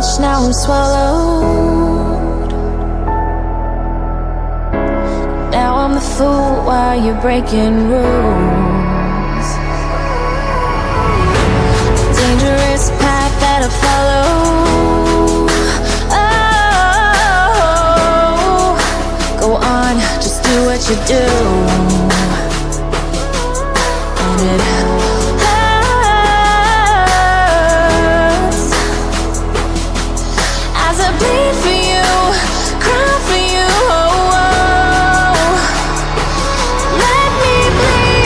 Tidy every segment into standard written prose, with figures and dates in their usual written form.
much, now I'm swallowed. Now I'm the fool while you're breaking rules. Dangerous path that I follow. Oh, go on, just do what you do. And it bleed for you, cry for you, oh, oh. Let me bleed.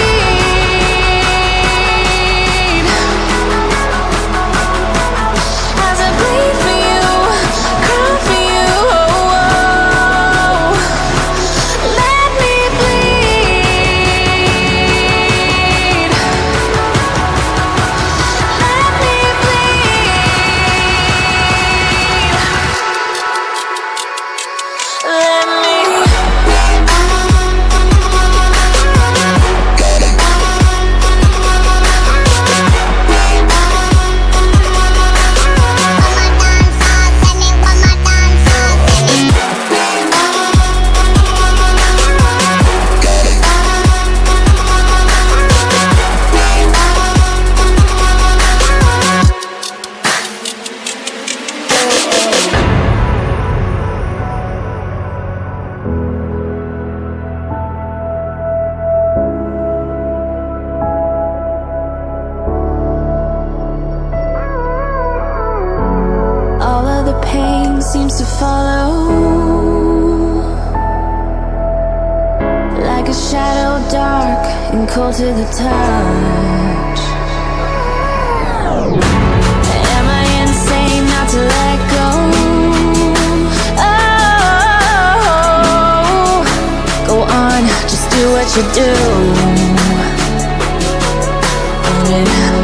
As I bleed for you, cry for you, oh, oh. Let me bleed. Let me seems to follow like a shadow, dark and cold to the touch. Am I insane not to let go? Oh, go on, just do what you do. And it